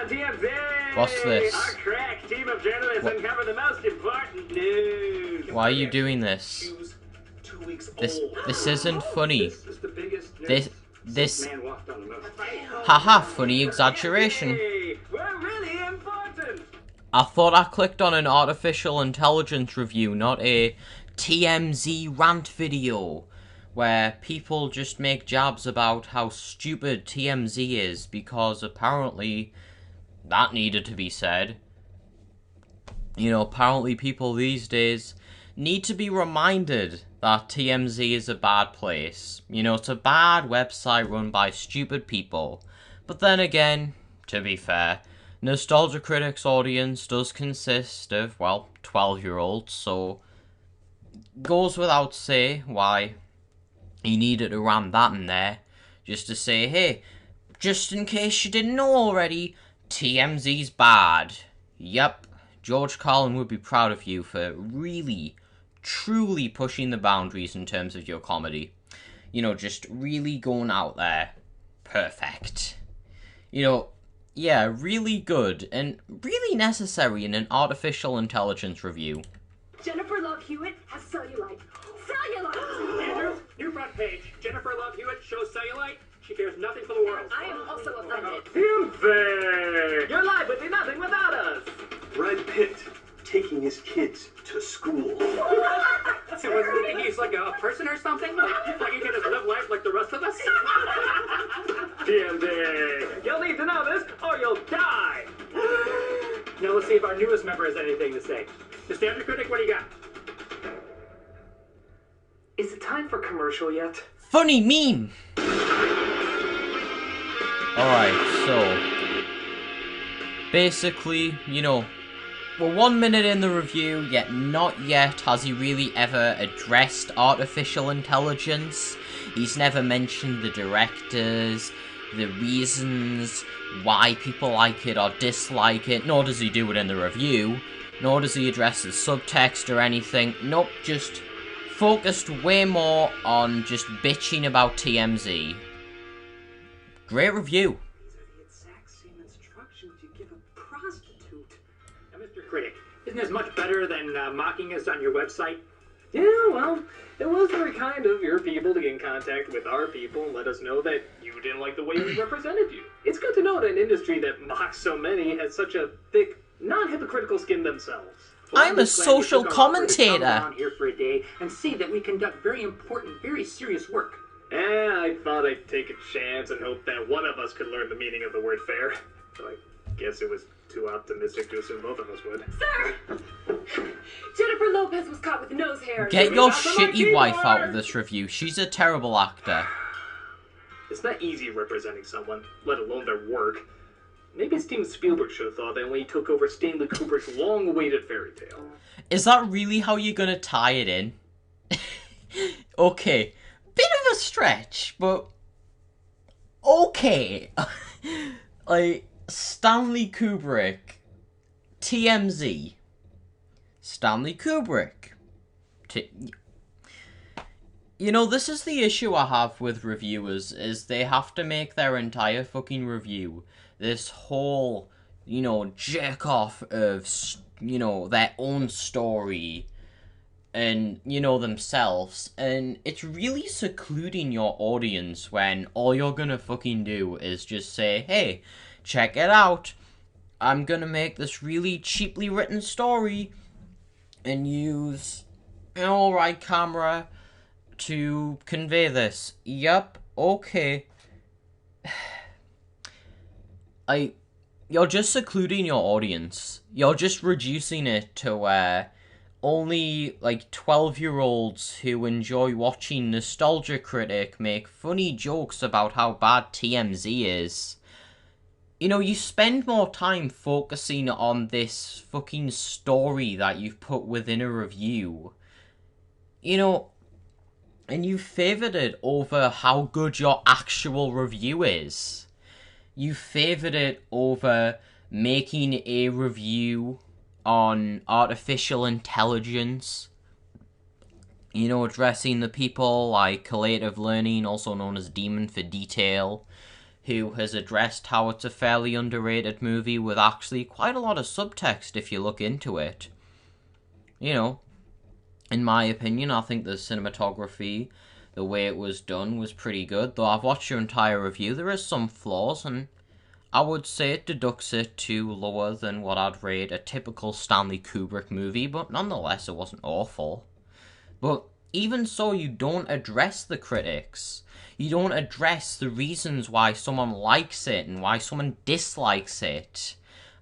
on TMZ! What's this? Our crack team of journalists uncover the most important news. Why are you doing this? This isn't funny. This is the biggest This news. Man walked on the moon. haha, funny exaggeration. Hey, we're really important. I thought I clicked on an artificial intelligence review, not a TMZ rant video, where people just make jabs about how stupid TMZ is, because apparently that needed to be said. You know, apparently people these days need to be reminded that TMZ is a bad place. You know, it's a bad website run by stupid people. But then again, to be fair, Nostalgia Critic's audience does consist of, well, 12-year-olds, so goes without say why he needed to ram that in there, just to say, hey, just in case you didn't know already, TMZ's bad. Yep, George Carlin would be proud of you for really, truly pushing the boundaries in terms of your comedy. You know, just really going out there. Perfect. You know, yeah, really good and really necessary in an artificial intelligence review. Jennifer Love Hewitt has cellulite. Cellulite! Andrew, new front page. Jennifer Love Hewitt shows cellulite. She cares nothing for the world. I am also offended. TMZ! Your life would be nothing without us. Brad Pitt taking his kids to school. So he's like a person or something? Like he can just live life like the rest of us? TMZ! You'll need to know this or you'll die! Now let's see if our newest member has anything to say. Nostalgia Critic, what do you got? Is it time for commercial yet? Funny meme! Alright, so basically, you know, we're 1 minute in the review, yet not yet has he really ever addressed artificial intelligence. He's never mentioned the directors, the reasons why people like it or dislike it, nor does he do it in the review, nor does he address the subtext or anything. Nope, just focused way more on just bitching about TMZ. Great review. These are the exact same instructions you give a prostitute. Now, Mr. Critic, isn't this much better than mocking us on your website? Yeah, well, it was very kind of your people to get in contact with our people and let us know that you didn't like the way we represented you. It's good to know that an industry that mocks so many has such a thick, non-hypocritical skin themselves. Well, I'm a just glad you social took our offer to come commentator. down here for a day and see that we conduct very important, very serious work. I thought I'd take a chance and hope that one of us could learn the meaning of the word fair. So I guess it was too optimistic to assume both of us would. Sir! Jennifer Lopez was caught with nose hair. Get your shitty wife out of this review. She's a terrible actor. It's not easy representing someone, let alone their work. Maybe Steven Spielberg should have thought that when he took over Stanley Kubrick's long-awaited fairy tale. Is that really how you're gonna tie it in? Okay. Bit of a stretch, but okay. Like, Stanley Kubrick, TMZ, Stanley Kubrick. You know, this is the issue I have with reviewers, is they have to make their entire fucking review this whole, you know, jerk-off of, you know, their own story and, you know, themselves, and it's really secluding your audience when all you're gonna fucking do is just say, hey, check it out, I'm gonna make this really cheaply written story and use an alright camera to convey this. Yup, okay. You're just secluding your audience. You're just reducing it to where only, like, 12-year-olds who enjoy watching Nostalgia Critic make funny jokes about how bad TMZ is. You know, you spend more time focusing on this fucking story that you've put within a review. You know, and you favoured it over how good your actual review is. You favoured it over making a review on artificial intelligence. You know, addressing the people like Collative Learning, also known as Demon for Detail, who has addressed how it's a fairly underrated movie with actually quite a lot of subtext if you look into it. You know, in my opinion, I think the cinematography, the way it was done, was pretty good. Though I've watched your entire review, there is some flaws, and I would say it deducts it to lower than what I'd rate a typical Stanley Kubrick movie, but nonetheless, it wasn't awful. But even so, you don't address the critics. You don't address the reasons why someone likes it and why someone dislikes it.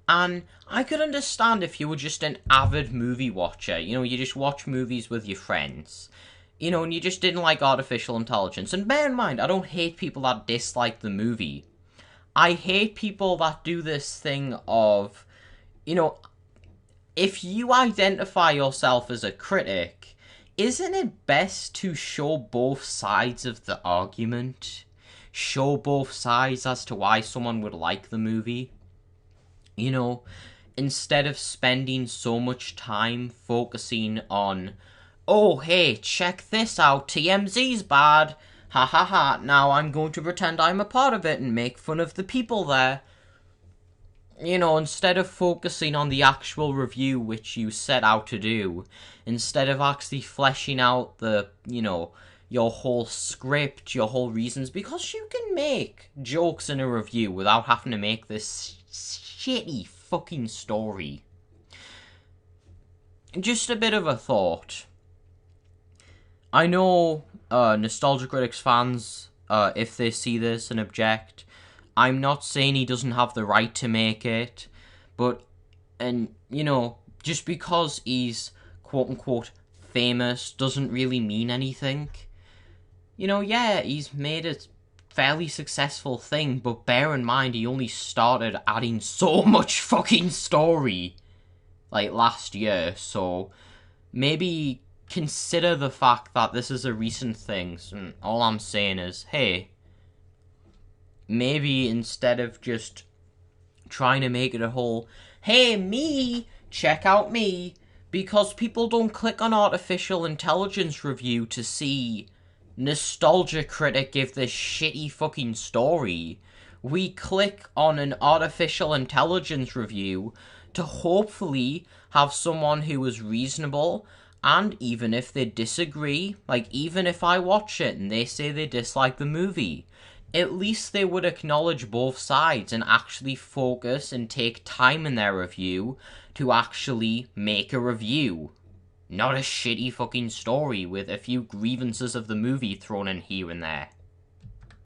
And I could understand if you were just an avid movie watcher. You know, you just watch movies with your friends. You know, and you just didn't like artificial intelligence. And bear in mind, I don't hate people that dislike the movie. I hate people that do this thing of, you know, if you identify yourself as a critic, isn't it best to show both sides of the argument? Show both sides as to why someone would like the movie? You know, instead of spending so much time focusing on, oh, hey, check this out, TMZ's bad, ha ha ha, now I'm going to pretend I'm a part of it and make fun of the people there. You know, instead of focusing on the actual review which you set out to do, instead of actually fleshing out the, you know, your whole script, your whole reasons, because you can make jokes in a review without having to make this shitty fucking story. Just a bit of a thought. I know Nostalgia Critics fans, if they see this and object, I'm not saying he doesn't have the right to make it, but, and, you know, just because he's quote-unquote famous doesn't really mean anything. You know, yeah, he's made a fairly successful thing, but bear in mind he only started adding so much fucking story, like, last year, so maybe consider the fact that this is a recent thing, and all I'm saying is, hey, maybe instead of just trying to make it a whole, hey, me, check out me, because people don't click on artificial intelligence review to see Nostalgia Critic give this shitty fucking story. We click on an artificial intelligence review to hopefully have someone who is reasonable, and even if they disagree, like even if I watch it and they say they dislike the movie, at least they would acknowledge both sides and actually focus and take time in their review to actually make a review. Not a shitty fucking story with a few grievances of the movie thrown in here and there.